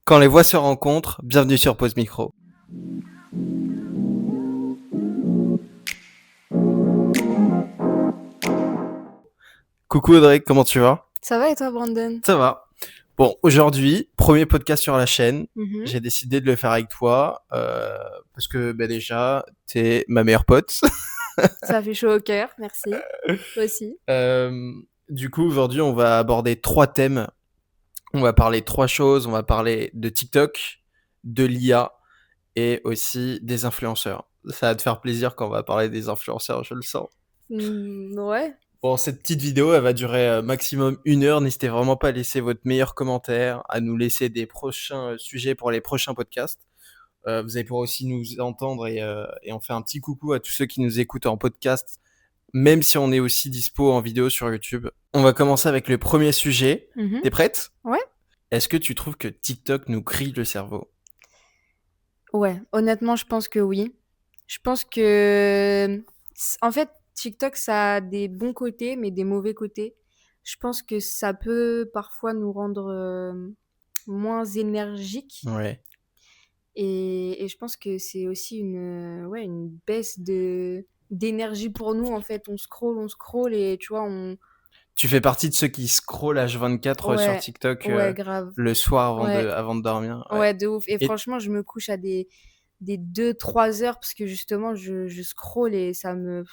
Quand les voix se rencontrent, bienvenue sur Pause Micro. Coucou Audrey, comment tu vas? Ça va et toi, Brandon? Ça va. Bon, aujourd'hui, premier podcast sur la chaîne. Mhm. J'ai décidé de le faire avec toi parce que déjà, t'es ma meilleure pote. Ça fait chaud au cœur, merci. Toi aussi. Du coup, aujourd'hui, on va aborder 3 thèmes. On va parler de 3 choses. On va parler de TikTok, de l'IA et aussi des influenceurs. Ça va te faire plaisir quand on va parler des influenceurs, je le sens. Ouais. Bon, cette petite vidéo, elle va durer maximum 1 heure. N'hésitez vraiment pas à laisser votre meilleur commentaire, à nous laisser des prochains sujets pour les prochains podcasts. Vous allez pouvoir aussi nous entendre et on fait un petit coucou à tous ceux qui nous écoutent en podcast, même si on est aussi dispo en vidéo sur YouTube. On va commencer avec le premier sujet. Mhm. T'es prête? Ouais. Est-ce que tu trouves que TikTok nous grille le cerveau? Ouais, honnêtement, je pense que oui. Je pense que, en fait, TikTok, ça a des bons côtés, mais des mauvais côtés. Je pense que ça peut parfois nous rendre moins énergiques. Ouais. Et je pense que c'est aussi une baisse d'énergie pour nous, en fait. On scrolle et tu vois, Tu fais partie de ceux qui scrollent H24 sur Ouais, TikTok ouais, grave. le soir Ouais, avant de dormir. Ouais. ouais, de ouf. Et Et franchement, je me couche à des 2-3 heures parce que justement, je scrolle et ça me...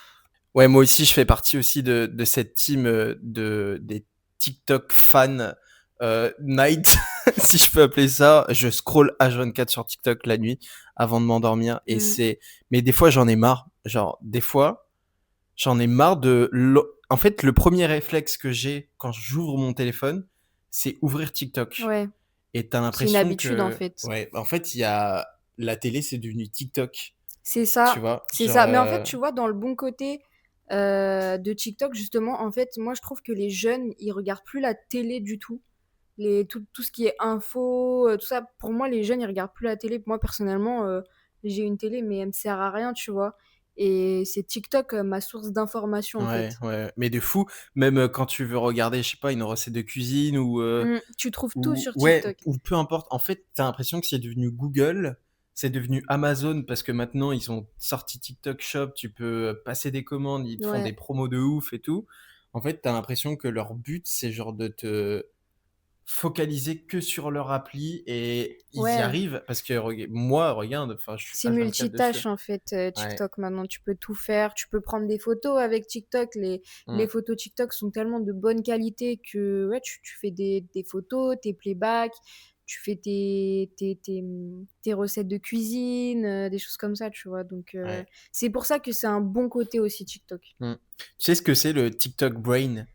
ouais, moi aussi, je fais partie aussi de cette team des TikTok fans night, si je peux appeler ça. Je scroll H24 sur TikTok la nuit avant de m'endormir. Mm. Mais des fois, j'en ai marre. Genre, des fois, j'en ai marre en fait, le premier réflexe que j'ai quand j'ouvre mon téléphone, c'est ouvrir TikTok. Ouais, Et t'as c'est une l'impression habitude en que, fait. ouais, en fait, la télé, c'est devenu TikTok. C'est Tu ça, vois, c'est genre, ça. Mais en fait, tu vois, dans le bon côté de TikTok, justement, en fait, moi, je trouve que les jeunes, ils regardent plus la télé du tout. Tout ce qui est info, tout ça, pour moi, les jeunes, ils regardent plus la télé. Moi, personnellement, j'ai une télé, mais elle me sert à rien, tu vois. Et c'est TikTok, ma source d'information, en ouais, fait. ouais, mais de fou. Même quand tu veux regarder, je sais pas, une recette de cuisine Tu trouves tout sur ouais, TikTok. ou peu importe. En fait, t'as l'impression que c'est devenu Google, c'est devenu Amazon parce que maintenant ils ont sorti TikTok Shop. Tu peux passer des commandes, ils te font des Ouais, promos de ouf et tout. En fait, t'as l'impression que leur but, c'est genre de te focaliser que sur leur appli et ils y ouais. arrivent parce que moi, regarde, enfin, je suis C'est H24 dessus. multitâche en fait, Ouais. TikTok maintenant. Tu peux tout faire. Tu peux prendre des photos avec TikTok. Les Mm. photos TikTok sont tellement de bonne qualité que ouais, tu fais des photos, tes playbacks, tu fais tes recettes de cuisine, des choses comme ça, tu vois. Donc, Ouais. c'est pour ça que c'est un bon côté aussi TikTok. Mm. Tu sais ce que c'est le TikTok Brain,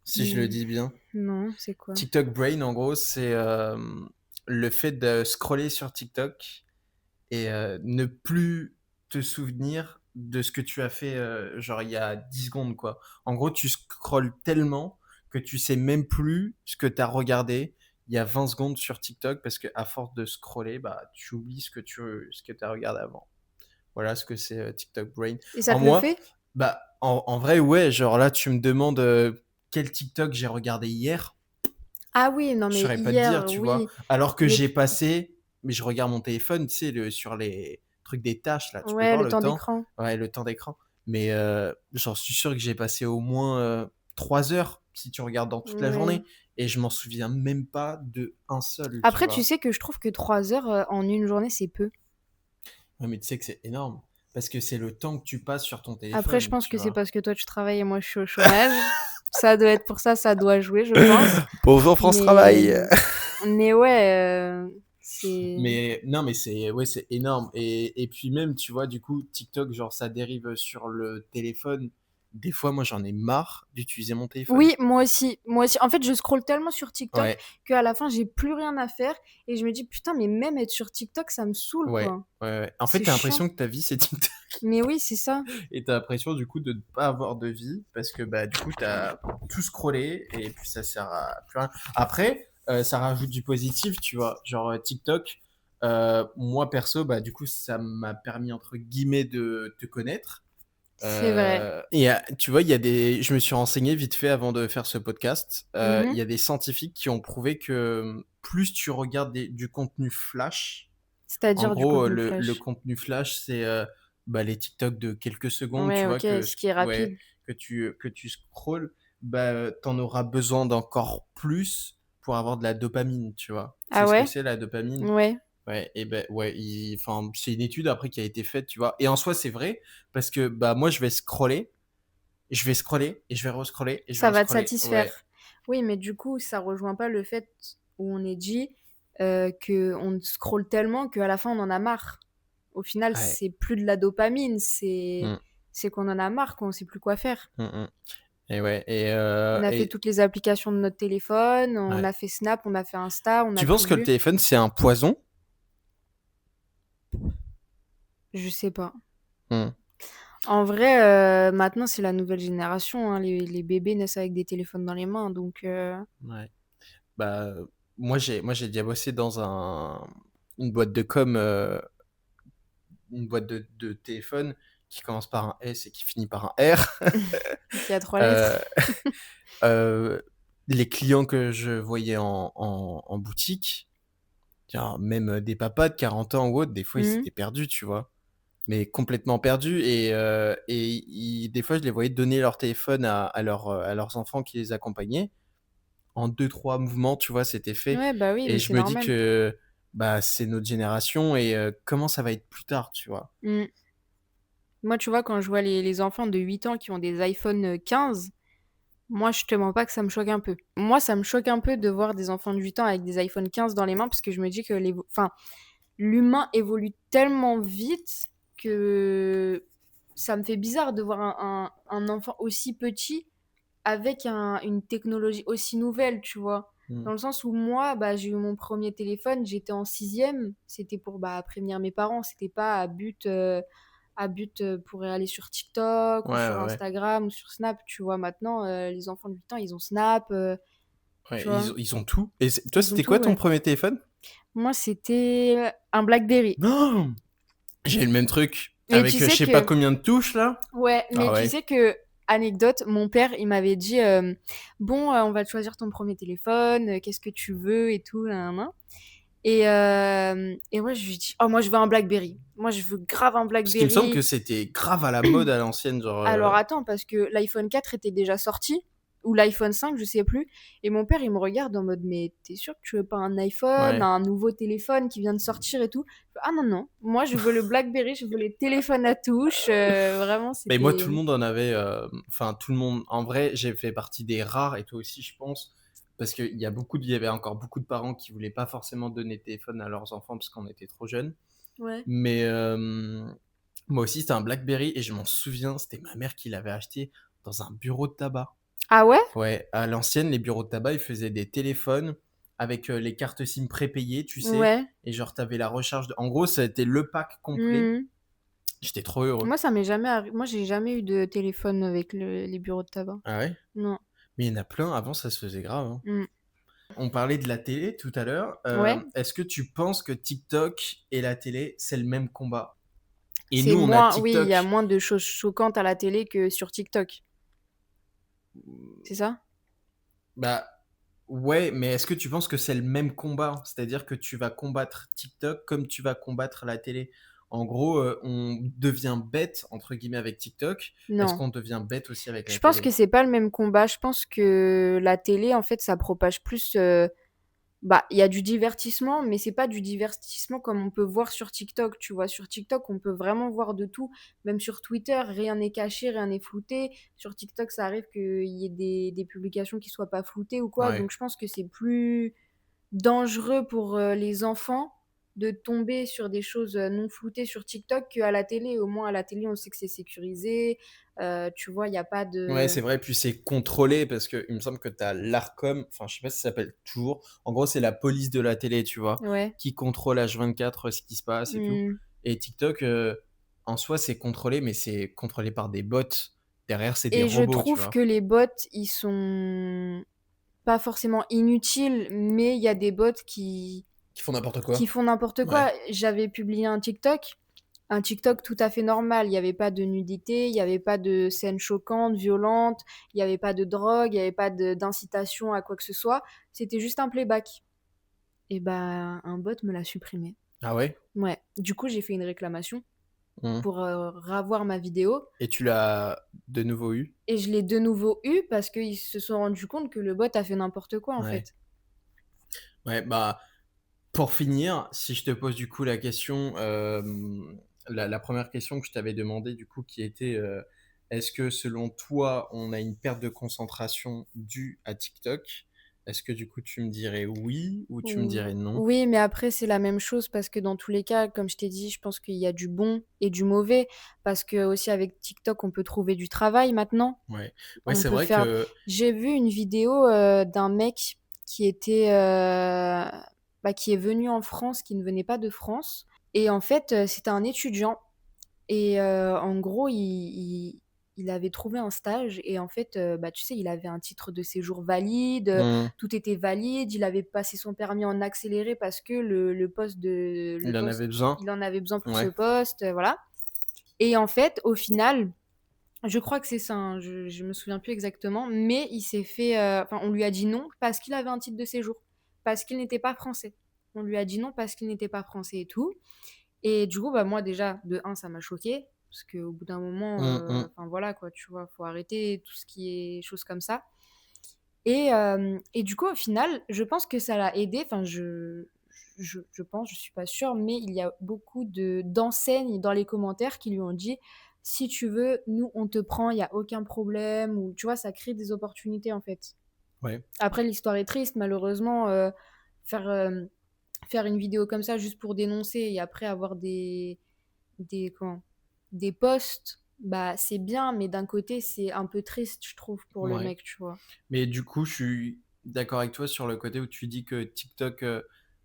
si je le Hmm, dis bien? Non, c'est quoi? TikTok Brain, en gros, c'est le fait de scroller sur TikTok et ne plus te souvenir de ce que tu as fait, genre il y a 10 secondes, quoi. En gros, tu scrolles tellement que tu sais même plus ce que tu as regardé il y a 20 secondes sur TikTok parce que à force de scroller, bah, tu oublies ce que tu as regardé avant. Voilà ce que c'est TikTok Brain. Et ça En te le moi, fait? bah, en vrai, ouais, genre là, tu me demandes quel TikTok j'ai regardé hier, Ah oui, non je mais saurais pas te dire, hier, tu vois. oui. Alors que Mais j'ai passé, mais je regarde mon téléphone, tu sais, sur les trucs des tâches, là, tu peux ouais, voir le le temps temps. d'écran. Ouais, le temps d'écran. Mais j'en suis sûr que j'ai passé au moins 3 heures si tu regardes dans toute la Ouais. journée. Et je m'en souviens même pas de un seul, tu Après, tu vois. sais que je trouve que 3 heures en une journée, c'est peu. Ouais, mais tu sais que c'est énorme. Parce que c'est le temps que tu passes sur ton Après, je téléphone, pense tu que c'est vois. parce que toi, tu travailles et moi, je suis au chômage. Ça doit être pour ça, ça doit jouer, je pense. Bonjour France Mais, Travail. mais ouais, c'est... Mais non, mais c'est ouais, c'est énorme. Et puis même, tu vois, du coup, TikTok, genre, ça dérive sur le téléphone. Des fois, moi, j'en ai marre d'utiliser mon téléphone. Oui, moi aussi. Moi aussi. En fait, je scrolle tellement sur TikTok Ouais, qu'à la fin, j'ai plus rien à faire. Et je me dis, putain, mais même être sur TikTok, ça me saoule, ouais, quoi. ouais, ouais. En fait, C'est t'as chiant. l'impression que ta vie, c'est TikTok. Mais oui, c'est ça. Et t'as l'impression, du coup, de ne pas avoir de vie. Parce que, bah, du coup, t'as tout scrollé. Et puis, ça sert à plus rien. Après, ça rajoute du positif, tu vois. Genre, TikTok, moi, perso, bah, du coup, ça m'a permis, entre guillemets, de te connaître. C'est vrai. Et tu vois, il y a des je me suis renseigné vite fait avant de faire ce podcast. Il Mmh. y a des scientifiques qui ont prouvé que, plus tu regardes du contenu flash, en C'est-à-dire du gros, contenu le flash? contenu flash, c'est, bah, les TikTok de quelques secondes, Ouais, tu vois? OK, ce qui est Ouais, rapide. que tu scrolles, bah, tu auras besoin d'encore plus pour avoir de la dopamine, tu vois? Tu sais Ah ce que ouais? c'est la dopamine? Ouais. Ouais et ben ouais, enfin, c'est une étude après qui a été faite, tu vois? Et en soi, c'est vrai parce que, bah, moi, je vais scroller et je vais rescroller et je vais Ça va te rescroller. satisfaire. Ouais, Oui, mais du coup, ça rejoint pas le fait où on est dit, qu'on scrolle tellement qu'à la fin, on en a marre. Au final, ouais. c'est plus de la dopamine, c'est Mmh. c'est qu'on en a marre, qu'on sait plus quoi faire. Mmh mh. Et ouais On a fait et toutes les applications de notre téléphone, on ouais. a fait Snap, on a fait Insta, on a Tu tout penses que le vu. téléphone, c'est un poison? Je sais pas. Mmh. En vrai, maintenant, c'est la nouvelle génération, hein, les bébés naissent avec des téléphones dans les mains, donc Ouais. Bah, moi j'ai déjà bossé dans une boîte de com, une boîte de téléphone qui commence par un S et qui finit par un R. qui a 3 lettres. Heu heu, les clients que je voyais en boutique, genre même, des papas de 40 ans ou autres, des fois, ils Mmh. étaient perdus, tu vois? Mais complètement perdus et ils des fois, je les voyais donner leur téléphone à leurs enfants qui les accompagnaient. En deux trois mouvements, tu vois, c'était fait Ouais, bah, oui, et mais je c'est me dis normal. que, bah, c'est notre génération et comment ça va être plus tard, tu vois? Mmh. Moi, tu vois, quand je vois les enfants de 8 ans qui ont des iPhone, 15, moi, je te mens pas que ça me choque un peu. Moi, ça me choque un peu de voir des enfants de 8 ans avec des iPhone 15 dans les mains parce que je me dis que l'humain évolue tellement vite que ça me fait bizarre de voir un enfant aussi petit avec une technologie aussi nouvelle, tu vois? Mmh. Dans le sens où moi, bah, j'ai eu mon premier téléphone, j'étais en sixième, c'était pour, bah, prévenir mes parents, c'était pas pour aller sur TikTok Ouais, ou sur ouais, ouais. Instagram ou sur Snap, tu vois? Maintenant, les enfants de 8 ans, ils ont Snap, Ouais, tu vois? ils ont tout et toi, Ils ont c'était tout, quoi ton ouais. premier téléphone? Moi, c'était un BlackBerry. Non. J'ai eu le même truc Mais avec, tu je sais sais pas que combien de touches là. Ouais, mais Ah tu ouais. sais que, anecdote, mon père, il m'avait dit, «Bon, on va te choisir ton premier téléphone, qu'est-ce que tu veux et tout, nin nin nin» et moi, je lui dis: «Oh, moi, je veux un BlackBerry. Moi, je veux grave un Parce qu'il me semble que BlackBerry». c'était grave à la mode à l'ancienne, genre, Alors attends, parce que l'iPhone 4 était déjà sorti ou l'iPhone 5, je sais plus et mon père, il me regarde en mode: «Mais tu es sûr que tu veux pas un iPhone, ouais. un nouveau téléphone qui vient de sortir et tout?» «Ah non, non, moi je veux le BlackBerry, je veux les téléphones à touche», vraiment Mais moi, c'était tout le monde en avait, enfin tout le monde en vrai, j'ai fait partie des rares et toi aussi, je pense, parce qu'il y avait encore beaucoup de parents qui voulaient pas forcément donner de téléphone à leurs enfants parce qu'on était trop jeunes. ouais. Mais, moi aussi, c'était un BlackBerry et je m'en souviens, c'était ma mère qui l'avait acheté dans un bureau de tabac. Ah ouais? Ouais, à l'ancienne, les bureaux de tabac, ils faisaient des téléphones avec, les cartes SIM prépayées, tu sais? Ouais. Et genre, tu avais la recharge de en gros, ça a été le pack complet. Mmh. J'étais trop heureux. Moi, ça m'est jamais arri moi, j'ai jamais eu de téléphone avec les bureaux de tabac. Ah ouais? Non. Mais il y en a plein, avant, ça se faisait grave, hein. Mmh. On parlait de la télé tout à l'heure, Ouais, est-ce que tu penses que TikTok et la télé, c'est le même combat? Et c'est nous, on a moins oui, il y a TikTok. moins de choses choquantes à la télé que sur TikTok, c'est ça? Bah, ouais, mais est-ce que tu penses que c'est le même combat? C'est-à-dire que tu vas combattre TikTok comme tu vas combattre la télé? En gros, on devient «bête» entre guillemets avec TikTok. Est-ce Non. qu'on devient bête aussi avec la Je pense que télé? c'est pas le même combat. Je pense que la télé, en fait, ça propage plus, bah, il y a du divertissement, mais c'est pas du divertissement comme on peut voir sur TikTok, tu vois? Sur TikTok, on peut vraiment voir de tout. Même sur Twitter, rien n'est caché, rien n'est flouté. Sur TikTok, ça arrive qu'il y ait des publications qui soient pas floutées ou quoi. Ouais. Donc je pense que c'est plus dangereux pour, les enfants de tomber sur des choses, non floutées sur TikTok qu'à la télé. Au moins à la télé, on sait que c'est sécurisé, tu vois? Il y a pas Ouais, de c'est vrai, puis c'est contrôlé parce qu'il me semble que tu as l'Arcom, enfin, je sais pas si ça s'appelle toujours. En gros, c'est la police de la télé, tu vois? ouais. Qui contrôle H24 ce qui se passe et tout. Mmh. Et TikTok, en soi, c'est contrôlé, mais c'est contrôlé par des bots. Derrière, c'est des Et je robots, tu trouve que vois? les bots, ils sont pas forcément inutiles, mais il y a des bots qui Qui font n'importe qui quoi. font n'importe Ouais. quoi. J'avais publié un TikTok un TikTok tout à fait normal. Il y avait pas de nudité, il y avait pas de scènes choquantes, violentes, il y avait pas de drogue, il y avait pas d'incitation à quoi que ce soit. C'était juste un playback. Et bah, un bot me l'a supprimé. Ah ouais? Ouais. Du coup, j'ai fait une réclamation Mmh. pour ravoir ma vidéo. Et tu l'as de nouveau eu? Et je l'ai de nouveau eu parce qu'ils se sont rendus compte que le bot a fait n'importe quoi, en Ouais. fait. Ouais, bah, pour finir, si je te pose du coup la question, la 1re question que je t'avais demandé du coup qui était, est-ce que selon toi, on a une perte de concentration due à TikTok? Est-ce que du coup tu me dirais oui ou tu me dirais non? Oui, mais après, c'est la même chose parce que dans tous les cas, comme je t'ai dit, je pense qu'il y a du bon et du mauvais. Parce que aussi avec TikTok, on peut trouver du travail maintenant. Ouais. Ouais, On c'est peut vrai faire. que J'ai vu une vidéo d'un mec qui était, bah, qui est venu en France, qui ne venait pas de France. Et en fait, c'était un étudiant. Et en gros, il avait trouvé un stage et en fait, bah, tu sais, il avait un titre de séjour valide, mmh, tout était valide. Il avait passé son permis en accéléré parce que le il en poste avait besoin? il en avait besoin pour ce Ouais. poste, voilà. Et en fait, au final, je crois que c'est ça, hein, je me souviens plus exactement, mais il s'est fait, enfin, on lui a dit non parce qu'il avait un titre de séjour, parce qu'il n'était pas français. On lui a dit non parce qu'il n'était pas français et tout. Et du coup, bah, moi déjà, de un ça m'a choquée, parce qu'au bout d'un moment, Mmh mh. enfin voilà quoi, tu vois? Faut arrêter tout ce qui est choses comme ça. Et du coup, au final, je pense que ça l'a aidé, enfin je pense, je suis pas sûre, mais il y a beaucoup d'enseignes dans les commentaires qui lui ont dit: «Si tu veux, nous on te prend, il y a aucun problème», ou tu vois? Ça crée des opportunités en fait. Ouais. Après l'histoire est triste malheureusement, faire, faire une vidéo comme ça juste pour dénoncer et après avoir des comment? Des posts, bah, c'est bien, mais d'un côté, c'est un peu triste, je trouve, pour le Ouais. mec, tu vois? Mais du coup, je suis d'accord avec toi sur le côté où tu dis que TikTok,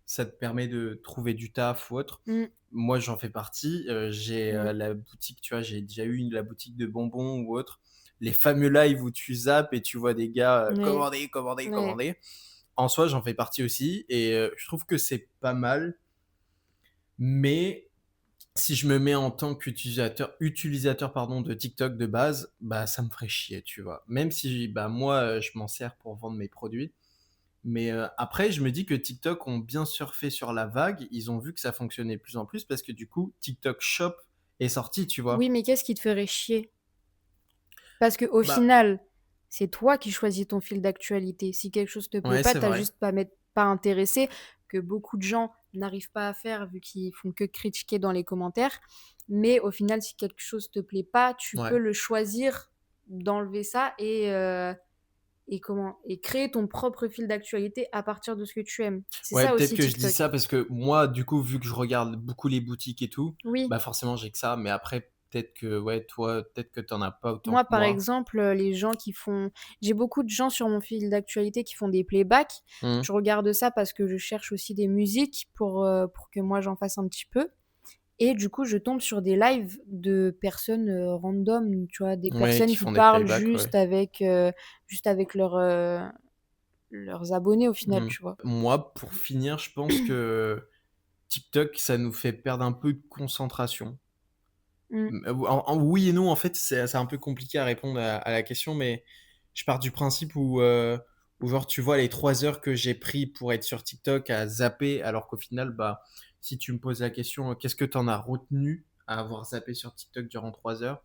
ça te permet de trouver du taf ou autre. Mmh, Moi, j'en fais partie. J'ai, mmh, la boutique, tu vois, j'ai déjà eu la boutique de bonbons ou autre. Les fameux lives où tu zappes et tu vois des gars, ouais, commander, commander, ouais. commander. En soi, j'en fais partie aussi et je trouve que c'est pas mal, mais si je me mets en tant qu'utilisateur pardon, de TikTok de base, bah, ça me ferait chier, tu vois? Même si, bah, moi, je m'en sers pour vendre mes produits, mais après je me dis que TikTok ont bien surfé sur la vague. Ils ont vu que ça fonctionnait de plus en plus parce que du coup, TikTok Shop est sorti, tu Oui, vois? mais qu'est-ce qui te ferait chier? Parce qu'au Bah, final, c'est toi qui choisis ton fil d'actualité. Si quelque chose te plaît ouais, pas, c'est tu as vrai. juste pas intéressé, que beaucoup de gens n'arrivent pas à faire vu qu'ils font que critiquer dans les commentaires. Mais au final, si quelque chose te plaît pas, tu Ouais. peux le choisir d'enlever ça et comment? Et créer ton propre fil d'actualité à partir de ce que tu aimes. C'est Ouais, ça peut-être aussi que je dis TikTok. ça parce que moi, du coup, vu que je regarde beaucoup les boutiques et tout, Oui. bah, forcément j'ai que ça, mais après peut-être que ouais, toi, peut-être que tu en as pas autant Moi, que par moi. exemple, les gens qui font j'ai beaucoup de gens sur mon fil d'actualité qui font des playbacks. Mmh. Je regarde ça parce que je cherche aussi des musiques pour que moi j'en fasse un petit peu et du coup, je tombe sur des lives de personnes, random, tu vois? Des Ouais, personnes qui qui font des parlent playbacks, ouais. juste avec leurs abonnés au final, Mmh. tu vois? Moi, pour finir, je pense que TikTok, ça nous fait perdre un peu de concentration. Mmh. En oui et non, en fait, c'est un peu compliqué à répondre à la question, mais je pars du principe où genre, tu vois, les 3 heures que j'ai pris pour être sur TikTok à zapper, alors qu'au final, bah, si tu me poses la question: «Qu'est-ce que tu en as retenu à avoir zappé sur TikTok durant 3 heures?»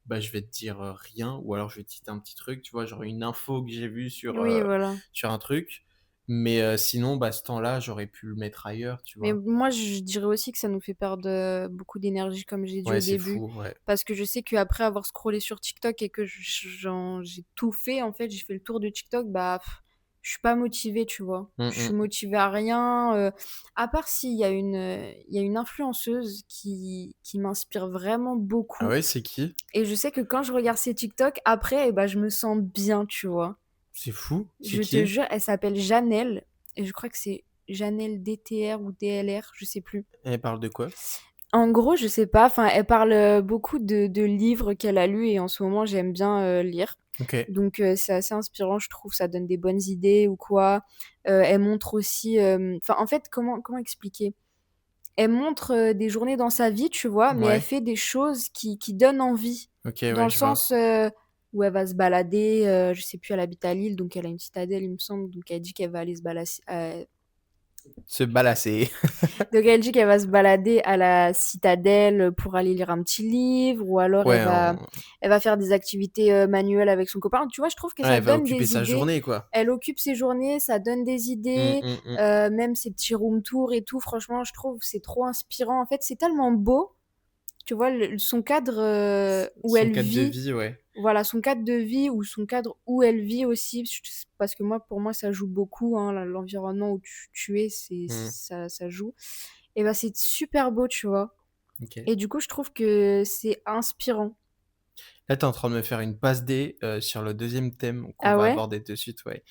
Bah, je vais te dire, rien ou alors je vais te citer un petit truc, tu vois? Genre une info que j'ai vue Oui, voilà. sur un truc, mais sinon, bah, ce temps-là, j'aurais pu le mettre ailleurs, tu Mais vois? moi, je dirais aussi que ça nous fait perdre, beaucoup d'énergie, comme j'ai dit au Ouais, c'est début. fou, ouais. Parce que je sais qu'après avoir scrollé sur TikTok et que j'ai tout fait, en fait, j'ai fait le tour de TikTok, bah, je suis pas motivée, tu vois? Mmh Je suis mh. motivée à rien, à part s'il y a il y a une influenceuse qui m'inspire vraiment Ah beaucoup ouais, c'est qui? et je sais que quand je regarde ses TikTok, après, et bah, je me sens bien, tu vois? C'est fou, c'est Je te qui? jure, elle s'appelle Janelle et je crois que c'est Janelle DTR ou DLR, je sais plus. Elle parle de quoi? En gros, je sais pas, enfin, elle parle, beaucoup de livres qu'elle a lus et en ce moment, j'aime bien, lire. OK. Donc c'est assez inspirant, je trouve, ça donne des bonnes idées ou quoi. Elle montre aussi, enfin, en fait, comment expliquer? elle montre, des journées dans sa vie, tu vois? Mais elle Ouais. fait des choses qui donnent envie. OK, Dans ouais, le je vois. sens, où elle va se balader, je sais plus, elle habite à Lille, donc elle a une citadelle, il me semble, donc elle dit qu'elle va aller se balasser. Se balasser. Donc elle dit qu'elle va se balader à la citadelle pour aller lire un petit livre, ou alors Ouais, elle va faire des activités, manuelles avec son copain. Tu vois? Je trouve que ouais, ça elle va donne occuper des sa idées. journée, quoi. Elle occupe ses journées, ça donne des Mmh, idées, mmh, mmh. même ses petits room tours et tout. Franchement, je trouve c'est trop inspirant. En fait, c'est tellement beau, tu vois? Son cadre, où Son elle cadre de vit, vie, ouais. voilà, son cadre de vie, ou son cadre où elle vit aussi, parce que moi, pour moi, ça joue beaucoup, hein, l'environnement où tu es, Mmh. ça joue. Et bah, c'est super beau, tu vois? OK. Et du coup, je trouve que c'est inspirant. Là, tu es en train de me faire une passe D, sur le deuxième thème qu'on Ah va ouais? aborder de suite, ouais.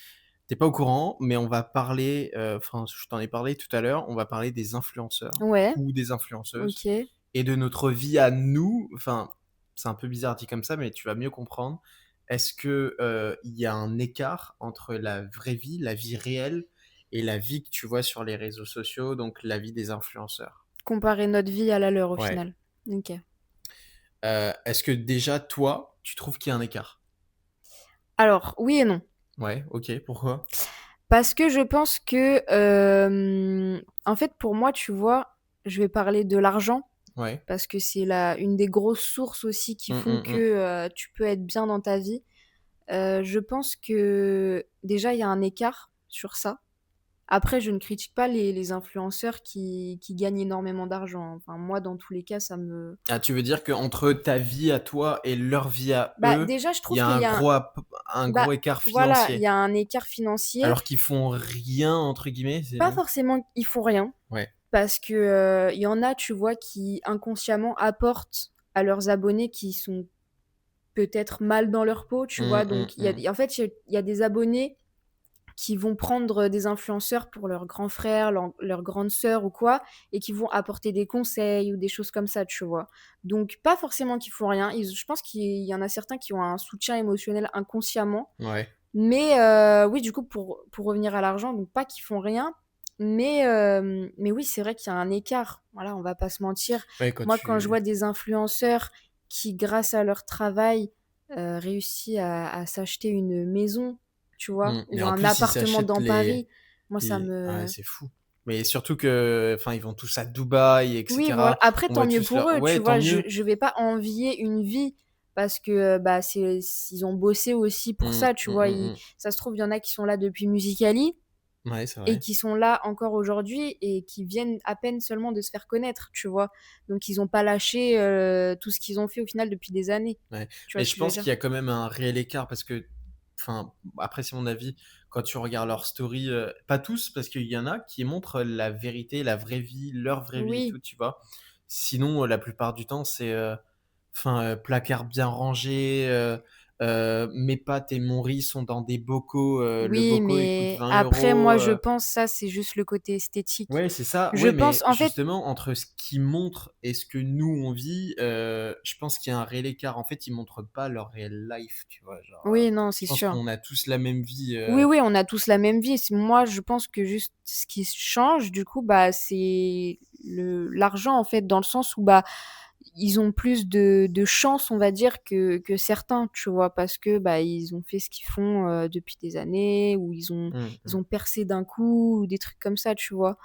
Tu pas au courant, mais on va parler, enfin, je t'en ai parlé tout à l'heure, on va parler des influenceurs Ouais, ou des influenceuses OK. et de notre vie à nous. Enfin, c'est un peu bizarre dit comme ça, mais tu vas mieux comprendre. Est-ce que, il y a un écart entre la vraie vie, la vie réelle et la vie que tu vois sur les réseaux sociaux, donc la vie des influenceurs? Comparer notre vie à la leur, au Ouais. final. OK. Est-ce que déjà toi, tu trouves qu'il y a un écart? Alors, oui et non. Ouais, OK, pourquoi? Parce que je pense que, en fait, pour moi, tu vois, je vais parler de l'argent, Ouais. parce que c'est la une des grosses sources aussi qui Mmh, font mmh, mmh. que, tu peux être bien dans ta vie. Je pense que, déjà, il y a un écart sur ça. Après, je ne critique pas les influenceurs qui gagnent énormément d'argent, hein. Enfin, moi, dans tous les cas, ça me Ah, tu veux dire qu'entre ta vie à toi et leur vie à bah, eux, déjà, je il y trouve a qu'il y a un bah, gros écart voilà, il y financier? a un écart financier. Alors qu'ils font «rien» entre guillemets, c'est Pas ça? forcément ils font rien, Ouais. parce que, il y en a, tu vois, qui inconsciemment apportent à leurs abonnés qui sont peut-être mal dans leur peau, tu Mmh, vois? mmh, Donc mmh. en fait, il y a des abonnés qui vont prendre des influenceurs pour leurs grands frères, leurs grandes sœurs ou quoi, et qui vont apporter des conseils ou des choses comme ça, tu vois? Donc pas forcément qu'ils font rien, je pense qu'il y en a certains qui ont un soutien émotionnel inconsciemment, Ouais. mais oui, du coup, pour revenir à l'argent, donc pas qu'ils font rien, mais oui, c'est vrai qu'il y a un écart. Voilà, on va pas se mentir. Ouais, quand Moi, quand je tu vois des influenceurs qui, grâce à leur travail, réussi à s'acheter une maison, tu vois? et Ou en un plus ils appartement s'achètent dans Paris, moi ça ouais, me c'est fou. Mais surtout que, enfin, ils vont tous à Dubaï et oui, voilà. cetera. Après, On tant voit mieux tous pour leur eux, tu ouais, tant vois? Je mieux. je vais pas envier une vie, parce que, bah, ils ont bossé aussi pour Mmh, ça, tu mmh, vois? mmh, mmh. Ça se trouve, il y en a qui sont là depuis Musical.ly Ouais, c'est et vrai. qui sont là encore aujourd'hui et qui viennent à peine seulement de se faire connaître, tu vois? Donc ils ont pas lâché, tout ce qu'ils ont fait au final depuis des années. Ouais, Tu vois mais ce je que je veux pense qu'il dire? y a quand même un réel écart parce que, enfin, après c'est mon avis, quand tu regardes leurs stories, pas tous, parce qu'il y en a qui montrent la vérité, la vraie vie, leur vraie vie et Oui, tout, tu vois? Sinon, la plupart du temps, c'est, enfin, placard bien rangé, mes pâtes et mon riz sont dans des bocaux, le oui, bocaux il coûte mais 20 après €, moi je pense ça, c'est juste le côté esthétique. Ouais, c'est ça. Je Ouais, pense mais en fait justement, entre ce qu'ils montrent et ce que nous, on vit, je pense qu'il y a un réel écart. En fait, ils montrent pas leur réel life, tu vois? Genre, oui, non, je c'est pense sûr. qu'on a tous la même vie, Oui, oui, on a tous la même vie. Moi, je pense que juste ce qui change, du coup, bah, c'est l'argent, en fait, dans le sens où, bah, ils ont plus de chance, on va dire, que certains, tu vois? Parce que, bah, ils ont fait ce qu'ils font, depuis des années, ou mmh ils mh. ont percé d'un coup, ou des trucs comme ça, tu vois?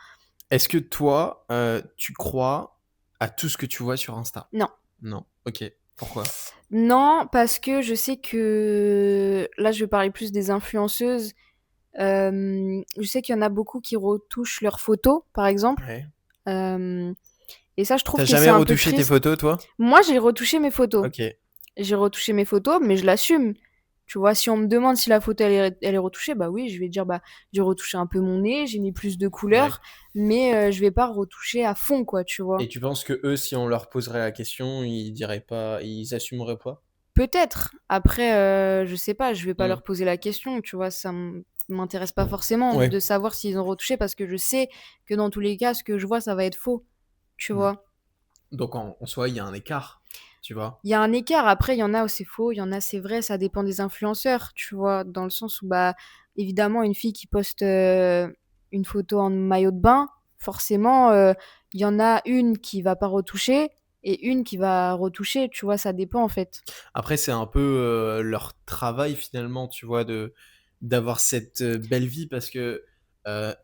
Est-ce que toi, tu crois à tout ce que tu vois sur Insta? Non. Non. OK. Pourquoi? Non, parce que je sais que là, je vais parler plus des influenceuses. Je sais qu'il y en a beaucoup qui retouchent leurs photos, par exemple. Ouais. Hem Et ça, je trouve Tu que c'est jamais un peu retouché tes triste. photos, toi? Moi, j'ai retouché mes photos. OK. J'ai retouché mes photos, mais je l'assume. Tu vois? Si on me demande si la photo elle est retouchée, bah oui, je vais dire: «Bah, j'ai retouché un peu mon nez, j'ai mis plus de Ouais. couleurs», mais je vais pas retoucher à fond, quoi, tu Et vois? tu penses que eux, si on leur poserait la question, ils diraient pas ils assumeraient pas? Peut-être. Après, je sais pas, je vais pas Mmh. leur poser la question, tu vois? Ça m'intéresse pas forcément Ouais. de savoir s'ils ont retouché, parce que je sais que dans tous les cas, ce que je vois, ça va être faux, tu Mmh. vois? Donc en soi, il y a un écart, tu vois? Il y a un écart. Après, il y en a où c'est faux, il y en a c'est vrai, ça dépend des influenceurs, tu vois? Dans le sens où, bah, évidemment, une fille qui poste, une photo en maillot de bain, forcément, il y en a une qui va pas retoucher et une qui va retoucher, tu vois? Ça dépend, en fait. Après, c'est un peu, leur travail finalement, tu vois, de d'avoir cette, belle vie parce que,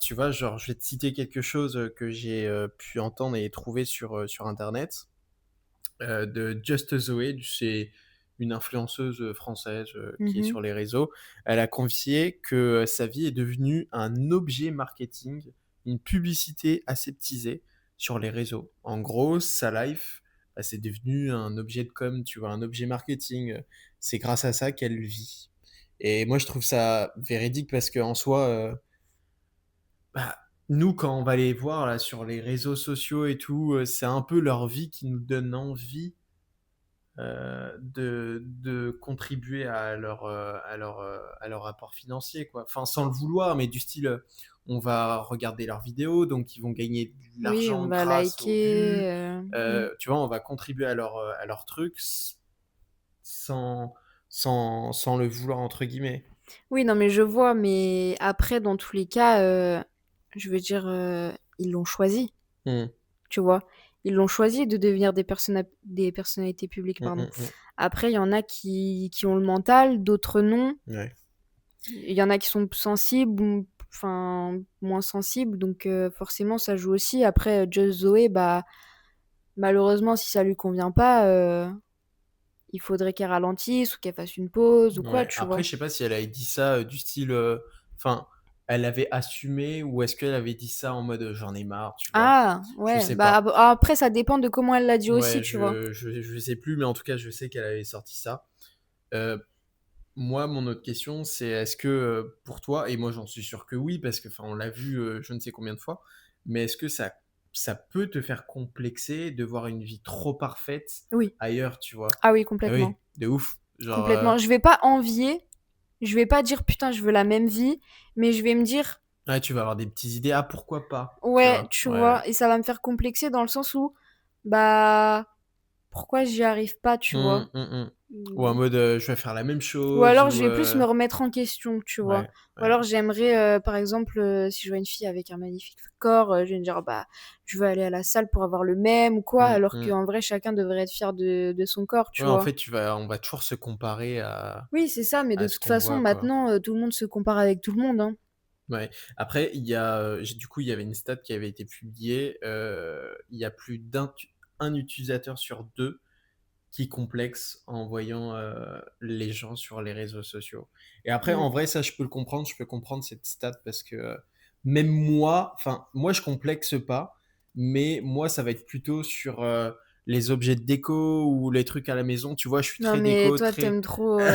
tu vois, genre, je vais te citer quelque chose, que j'ai, pu entendre et trouver sur internet, de Just Zoé. C'est une influenceuse, française, qui est Mmh. sur les réseaux. Elle a confié que, sa vie est devenue un objet marketing, une publicité aseptisée sur les réseaux. En gros, sa life, bah, c'est devenu un objet de com, tu vois? Un objet marketing, c'est grâce à ça qu'elle vit et moi, je trouve ça véridique parce qu'en soi, bah, nous, quand on va les voir là sur les réseaux sociaux et tout, c'est un peu leur vie qui nous donne envie de contribuer à leur apport financier, quoi. Enfin, sans le vouloir, mais du style, on va regarder leurs vidéos, donc ils vont gagner de Oui, on l'argent va grâce aux vues. liker, mmh. Tu vois, on va contribuer à leur truc sans sans le vouloir entre guillemets. Oui, non, mais je vois, mais après, dans tous les cas, je veux dire, ils l'ont choisi, Mmh. tu vois? Ils l'ont choisi de devenir des personnalités publiques, Mmh, pardon. mmh, mmh. Après, il y en a qui ont le mental, d'autres non. Ouais. Il y en a qui sont sensibles ou enfin, moins sensibles, donc forcément, ça joue aussi. Après, Just Zoé, bah, malheureusement, si ça lui convient pas, il faudrait qu'elle ralentisse ou qu'elle fasse une pause ou quoi, Ouais. tu Après, vois? je sais pas si elle avait dit ça, du style, enfin, elle avait assumé ou est-ce qu'elle avait dit ça en mode, «J'en ai marre», tu vois? Ah! Je Ouais, sais bah, pas. après ça dépend de comment elle l'a dit aussi, Ouais, tu vois? je sais plus, mais en tout cas, je sais qu'elle avait sorti ça. Heu, Moi, mon autre question, c'est est-ce que, pour toi et moi j'en suis sûr que oui, parce que, enfin, on l'a vu, je ne sais combien de fois, mais est-ce que ça peut te faire complexer de voir une vie trop parfaite Oui. ailleurs, tu vois? Ah oui, Ah complètement. oui, de ouf. Genre, Complètement. Je vais pas envier, je vais pas dire: «Putain, je veux la même vie», mais je vais me dire: ouais, tu vas avoir des petites idées: «Ah, pourquoi pas?» Tu «Ouais», vois? tu Ouais. vois? Et ça va me faire complexer dans le sens où, bah, pourquoi j'y arrive pas, tu Mmh, vois? mmh mh. Ou en Mmh. mode, je vais faire la même Ou chose alors je ou vais plus me remettre en question, tu vois? ouais, Ou ouais. alors j'aimerais, par exemple, si je vois une fille avec un magnifique corps, je vais me dire: «Bah, je veux aller à la salle pour avoir le même» ou quoi, Mmh alors mh. qu'en vrai chacun devrait être fier de son corps, tu Ouais, en vois? fait, on va toujours se comparer Oui, c'est ça, mais de à ce toute qu'on façon voit, quoi. maintenant, tout le monde se compare avec tout le monde, hein. Ouais. Après, il y a, du coup, il y avait une stat qui avait été publiée, il y a plus un utilisateur sur 2 qui complexe en voyant, les gens sur les réseaux sociaux. Et après, Mmh. en vrai, ça, je peux comprendre cette stat parce que, même moi, enfin, moi, je complexe pas, mais moi, ça va être plutôt sur, les objets de déco ou les trucs à la maison, tu vois? Je suis Non très mais déco, toi très tu trop,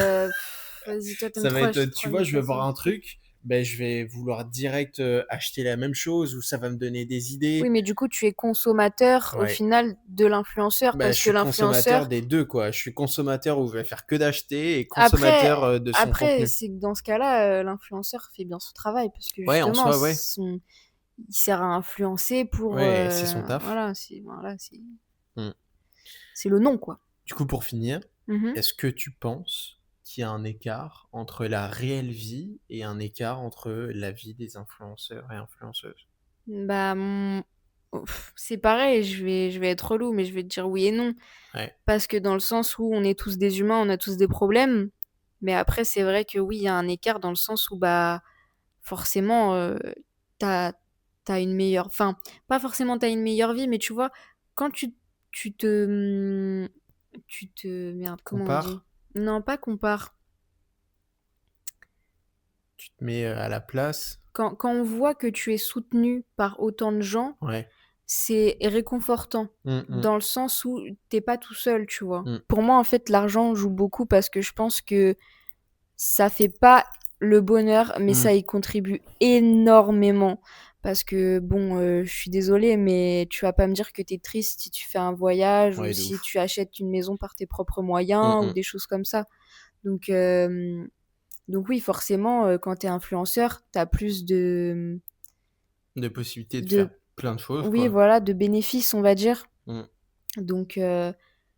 vas-y, toi tu ça va trop être, acheter trop tu vois, je vais voir imitations. un truc, ben je vais vouloir direct, acheter la même chose ou ça va me donner des Oui, idées. mais du coup tu es consommateur au Ouais. final de l'influenceur Bah, parce je que suis consommateur l'influenceur des 2 quoi. Je suis consommateur où je vais faire que d'acheter et après consommateur, de son après contenu. c'est que dans ce cas-là, l'influenceur fait bien son travail parce que Ouais, en justement soi, ouais. il sert à influencer pour, Ouais, c'est son taf. voilà, Mmh. c'est le nom, quoi. Du coup, pour finir, Mmh mh. est-ce que tu penses qu'il y a un écart entre la réelle vie et un écart entre la vie des influenceurs et influenceuses? Bah, c'est pareil, je vais être relou, mais je vais te dire oui et non. Ouais. Parce que dans le sens où on est tous des humains, on a tous des problèmes, mais après c'est vrai que oui, il y a un écart dans le sens où, bah, forcément, tu as une meilleure enfin, pas forcément tu as une meilleure vie, mais tu vois, quand tu te, tu te merde, comment on dit? Compare, Non, pas compare. tu te mets, à la place. Quand on voit que tu es soutenu par autant de gens, Ouais. c'est réconfortant, Mmh mh. dans le sens où tu es pas tout seul, tu vois? Mmh. Pour moi, en fait, l'argent joue beaucoup parce que je pense que ça fait pas le bonheur, mais Mmh. ça y contribue énormément. Parce que bon, je suis désolée, mais tu vas pas me dire que tu es triste si tu fais un voyage ou Ouais, de si ouf. tu achètes une maison par tes propres Mmh moyens ou mh. des choses comme ça. Donc oui, forcément, quand tu es influenceur, tu as plus De possibilités de faire de plein de choses, oui, quoi. voilà, de bénéfices, on va dire. Mmh. Donc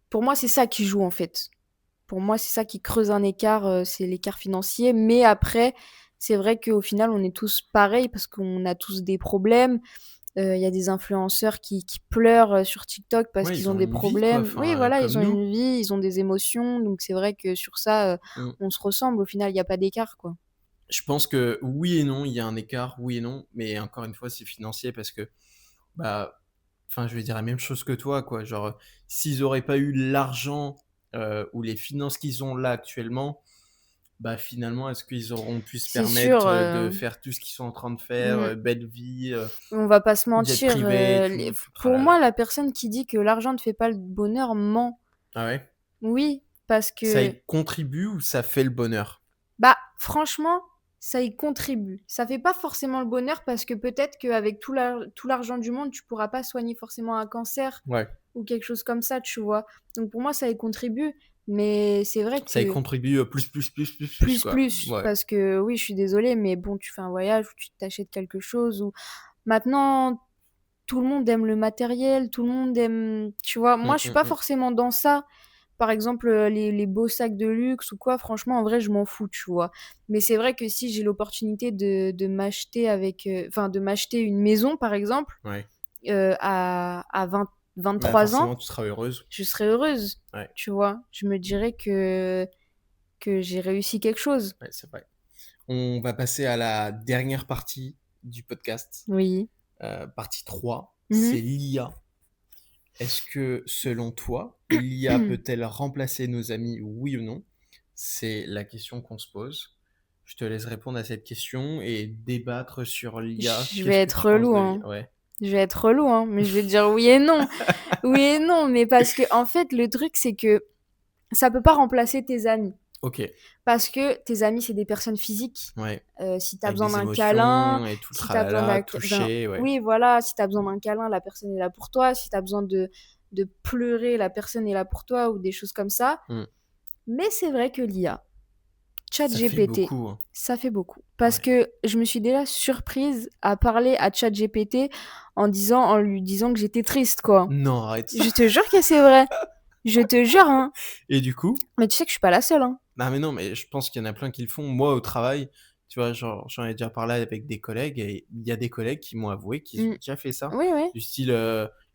pour moi, c'est ça qui joue, en fait. Pour moi, c'est ça qui creuse un écart, c'est l'écart financier. Mais après, c'est vrai qu'au final, on est tous pareils parce qu'on a tous des problèmes. Il y a des influenceurs qui pleurent, sur TikTok parce Ouais, qu'ils ils ont ont des une vie quoi, problèmes. Oui, enfin, voilà, comme ils ont nous. une vie, ils ont des émotions, donc c'est vrai que sur ça, Mmh. on se ressemble. Au final, il y a pas d'écart, quoi. Je pense que oui et non, il y a un écart, oui et non, mais encore une fois, c'est financier parce que, bah, enfin, je vais dire la même chose que toi, quoi. Genre, s'ils auraient pas eu l'argent, ou les finances qu'ils ont là actuellement, bah, finalement, est-ce qu'ils auront pu se C'est sûr, permettre, de faire tout ce qu'ils sont en train de faire, mmh, belle vie, on va pas se jet mentir, privé et les tout, tout pour tralala. moi, la personne qui dit que l'argent ne fait pas le bonheur ment. Ah ouais? Oui, parce Ça que y contribue ou ça fait le bonheur? bah, franchement, ça y contribue. Ça fait pas forcément le bonheur parce que peut-être qu'avec tout l'argent du monde, tu pourras pas soigner forcément un cancer Ouais, ou quelque chose comme ça, tu vois? Donc pour moi, ça y contribue, mais c'est vrai ça y que contribue, plus, quoi. plus, Ouais. parce que oui, je suis désolée, mais bon, tu fais un voyage ou tu t'achètes quelque chose ou maintenant, tout le monde aime le matériel, tout le monde aime tu vois? Moi, Mmh, je suis mmh, pas mmh. forcément dans ça. Par exemple, les beaux sacs de luxe ou quoi, franchement, en vrai, je m'en fous, tu vois? Mais c'est vrai que si j'ai l'opportunité de m'acheter avec, enfin, de m'acheter une maison, par exemple, Ouais. à Bah, 23 ans, forcément, tu seras heureuse. je serais heureuse, Ouais, tu vois? Je me dirais que j'ai réussi quelque chose. ouais, c'est vrai. On va passer à la dernière partie du podcast, Oui. partie 3, Mmh c'est l'IA. Est-ce que, selon toi, l'IA mh. peut-elle remplacer nos amis, oui ou non? C'est la question qu'on se pose. Je te laisse répondre à cette question et débattre sur l'IA. Je vais Qu'est-ce que être tu penses relou, de hein. l'IA? Ouais. Je vais être relou, hein, mais je vais te dire oui et non. Oui et non, mais parce qu'en fait, le truc, c'est que ça peut pas remplacer tes amis. Ok. Parce que tes amis, c'est des personnes physiques. Ouais. Si tu as Avec besoin des d'un câlin, émotions et tout le si tu as besoin tralala, touché, ouais. oui, voilà, si tu as besoin d'un câlin, la personne est là pour toi. Si tu as besoin de pleurer, la personne est là pour toi ou des choses comme ça. Hmm. Mais c'est vrai que l'IA, Ça fait ChatGPT, beaucoup, hein. ça fait beaucoup. Parce Ouais. que je me suis déjà surprise à parler à ChatGPT en lui disant que j'étais triste, quoi. Non, arrête. Je te jure que c'est vrai. Je te jure, hein. Et du coup? Mais tu sais que je suis pas la seule, hein. Non, mais non, mais je pense qu'il y en a plein qui le font. Moi, au travail, tu vois, genre, j'en ai déjà parlé avec des collègues et il y a des collègues qui m'ont avoué qu'ils ont Mmh. déjà fait ça. Oui, oui. Du style,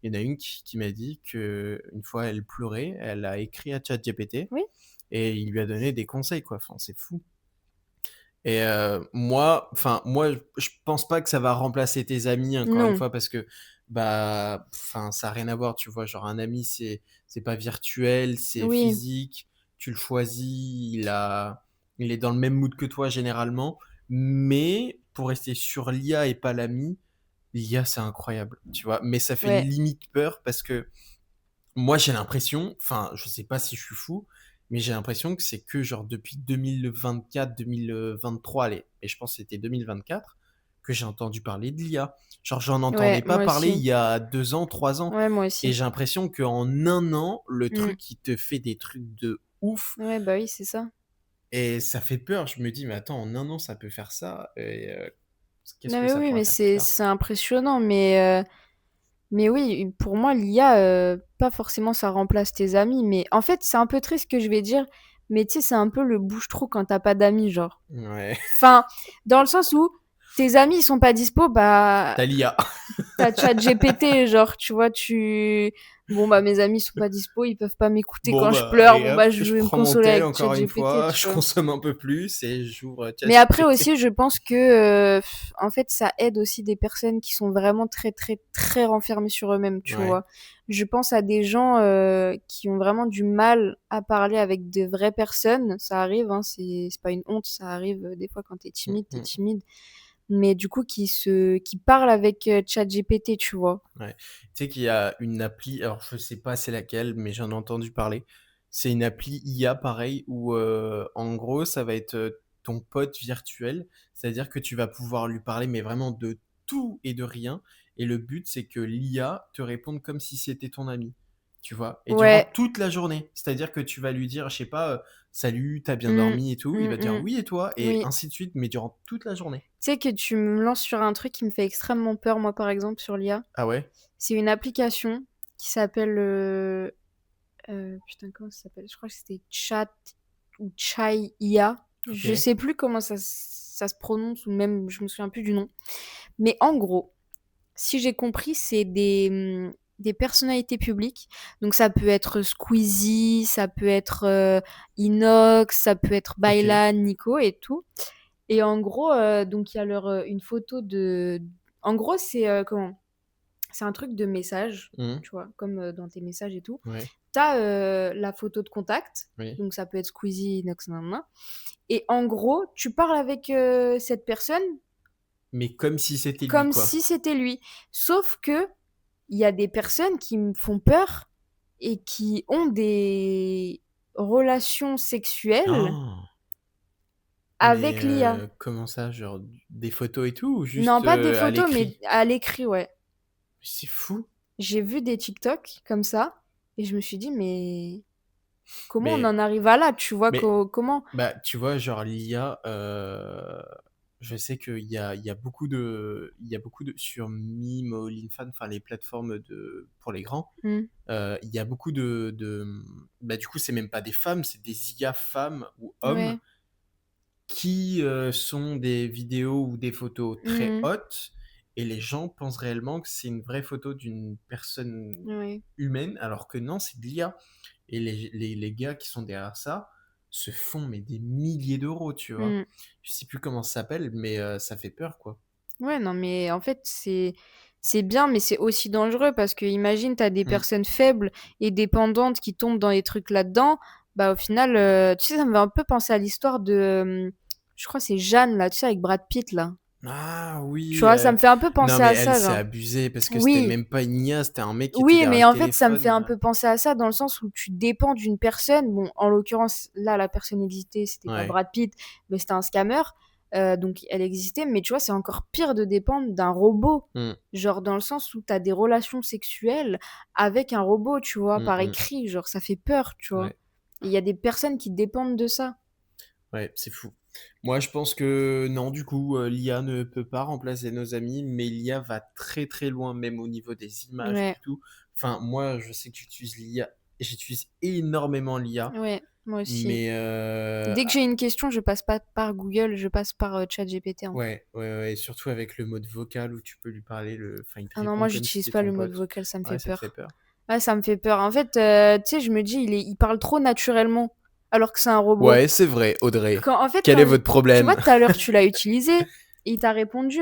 il y en a une qui m'a dit que une fois elle pleurait, elle a écrit à ChatGPT Oui. et il lui a donné des conseils, quoi. Enfin, c'est fou. Et moi, enfin, moi, je pense pas que ça va remplacer tes amis, encore une Non. fois, parce que, bah, enfin, ça a rien à voir, tu vois. Genre, un ami, c'est pas virtuel, c'est Oui. physique. Tu le choisis, il est dans le même mood que toi, généralement. Mais, pour rester sur l'IA et pas l'ami, l'IA, c'est incroyable, tu vois. Mais ça fait Ouais. limite peur parce que moi, j'ai l'impression, enfin, je sais pas si je suis fou, mais j'ai l'impression que c'est que genre depuis 2024, 2023, allez, et je pense que c'était 2024, que j'ai entendu parler de l'IA. Genre, j'en Ouais, entendais pas moi parler il aussi. y a 2 ans, 3 ans. Ouais, moi Et aussi. j'ai l'impression qu'en un an, le Mmh. truc, il te fait des trucs de ouf. Ouais, bah, oui, c'est ça. Et ça fait peur. Je me dis, mais attends, en un an, ça peut faire ça. Et qu'est-ce Non, que mais ça oui, pourrait mais faire plus tard? c'est impressionnant, mais oui, pour moi, l'IA, pas forcément ça remplace tes amis, mais en fait, c'est un peu triste ce que je vais dire, mais tu sais, c'est un peu le bouche-trou quand tu as pas d'amis, genre. Ouais. Enfin, dans le sens où tes amis, ils sont pas dispo, bah, T'as l'IA. t'as ChatGPT, genre, tu vois, tu bon, bah, mes amis sont pas dispo, ils peuvent pas m'écouter Bon, quand je bah, pleure, allez bon, hop, bah, je je vais me prends mon consoler tel avec encore une ChatGPT, fois, tu je vois? consomme un peu plus et j'ouvre Mais après ChatGPT. aussi, je pense que, en fait, ça aide aussi des personnes qui sont vraiment très, très, très renfermées sur eux-mêmes, tu Ouais. vois? Je pense à des gens, qui ont vraiment du mal à parler avec de vraies personnes. Ça arrive, hein, c'est pas une honte, ça arrive, des fois quand Mmh tu es mh. timide. Mais du coup, qui parlent avec, ChatGPT, tu vois? Ouais. Tu sais qu'il y a une appli, alors je sais pas c'est laquelle, mais j'en ai entendu parler. C'est une appli IA pareil où, en gros, ça va être, ton pote virtuel. C'est-à-dire que tu vas pouvoir lui parler, mais vraiment de tout et de rien et le but, c'est que l'IA te réponde comme si c'était ton ami, tu vois? Et durant Ouais. toute la journée. C'est-à-dire que tu vas lui dire, je sais pas, «Salut, t'as bien Mmh. dormi?» et tout. Il Mmh va te dire: mh. «Oui et toi?» et Oui. ainsi de suite, mais durant toute la journée. Tu sais que tu me lances sur un truc qui me fait extrêmement peur, moi, par exemple, sur l'IA. Ah ouais? C'est une application qui s'appelle, putain, comment ça s'appelle? Je crois que c'était Chat ou Chai IA. Je OK. sais plus comment ça se prononce ou même je me souviens plus du nom. Mais en gros, Si j'ai compris, c'est des personnalités publiques. Donc ça peut être Squeezie, ça peut être Inox, ça peut être OK. Baylan, Nico et tout. Et en gros, donc il y a une photo de. En gros, c'est comment? C'est un truc de message, Mmh. tu vois, comme dans tes messages et tout. Ouais. T'as la photo de contact, Oui. donc ça peut être Squeezie, Inox, nanana. Et en gros, tu parles avec cette personne Mais comme si c'était lui, comme quoi. si c'était lui. Sauf que il y a des personnes qui me font peur et qui ont des relations sexuelles Oh! Mais avec l'IA. comment ça? Genre des photos et tout ou Non, juste, pas des à photos, mais l'écrit? à l'écrit, ouais. C'est fou! J'ai vu des TikTok comme ça et je me suis dit, mais comment on Mais en arrive à là? Tu vois, mais comment? bah, tu vois, genre l'IA, je sais il y a beaucoup de sur Mime, All-in-Fan, enfin les plateformes de pour les grands, Hmm. il y a beaucoup bah, du coup, c'est même pas des femmes, c'est des IA femmes ou hommes Ouais. qui, sont des vidéos ou des photos très Mhm. hautes et les gens pensent réellement que c'est une vraie photo d'une personne Ouais. humaine alors que non, c'est de l'IA et les gars qui sont derrière ça se font mais des milliers d'euros, tu vois? Hmm. Je sais plus comment ça s'appelle mais ça fait peur, quoi. Ouais, non, mais en fait, c'est bien, mais c'est aussi dangereux parce que imagine, t'as des Mmh. personnes faibles et dépendantes qui tombent dans des trucs là-dedans. Bah, au final, tu sais, ça me fait un peu penser à l'histoire de, je crois, que c'est Jeanne, là, tu sais, avec Brad Pitt, là. Ah Tu oui, vois, ça me fait un peu non penser mais à elle, ça, c'est genre. abusé parce que c'était Oui, même pas une IA, c'était un mec qui était oui, derrière mais le en fait, ça me fait téléphone, un peu penser à ça dans le sens où tu dépends d'une personne. Bon, en l'occurrence, là, la personne existait, c'était pas Ouais. Brad Pitt, mais c'était un scammer. Donc, elle existait. Mais tu vois, c'est encore pire de dépendre d'un robot. Mmh. Genre, dans le sens où tu as des relations sexuelles avec un robot, tu vois, Mmh par mh. écrit. Genre, ça fait peur, tu vois. Ouais. Et il y a des personnes qui dépendent de ça. Ouais, c'est fou. Moi, je pense que non, du coup, l'IA ne peut pas remplacer nos amis, mais l'IA va très très loin, même au niveau des images Ouais, et tout. Enfin, moi, je sais que j'utilise l'IA, j'utilise énormément l'IA, ouais, moi aussi. mais Dès que j'ai une question, je passe pas par Google, je passe par ChatGPT, hein. ouais, ouais, ouais, surtout avec le mode vocal où tu peux lui parler, enfin, il te Ah non, répond moi, comme si j'utilise c'était pas ton le mode pote. vocal, ça me fait Ouais, ça te fait peur. peur. Ouais, ça me fait peur. En fait, tu sais, je me dis, il parle trop naturellement, alors que c'est un robot. Ouais, c'est vrai, Audrey. En fait, Quel est votre tu vois, problème? tout à l'heure, tu l'as utilisé, et il t'a répondu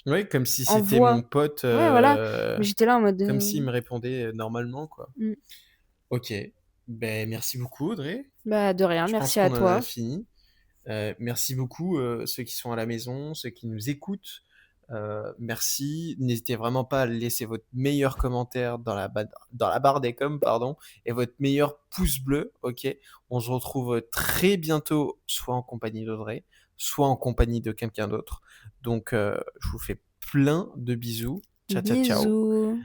Ouais, comme si en c'était mon voix. pote, Ouais, voilà. Mais j'étais là en mode. comme s'il me répondait normalement, quoi. Mm. Ok, ben merci beaucoup, Audrey. Bah, de rien, Je pense merci à qu'on en a toi. fini. Merci beaucoup, ceux qui sont à la maison, ceux qui nous écoutent. Merci. N'hésitez vraiment pas à laisser votre meilleur commentaire dans la barre des coms, pardon, et votre meilleur pouce bleu. Ok. On se retrouve très bientôt, soit en compagnie d'Audrey, soit en compagnie de quelqu'un d'autre. Donc, je vous fais plein de bisous. Ciao, ciao, ciao. Bisous.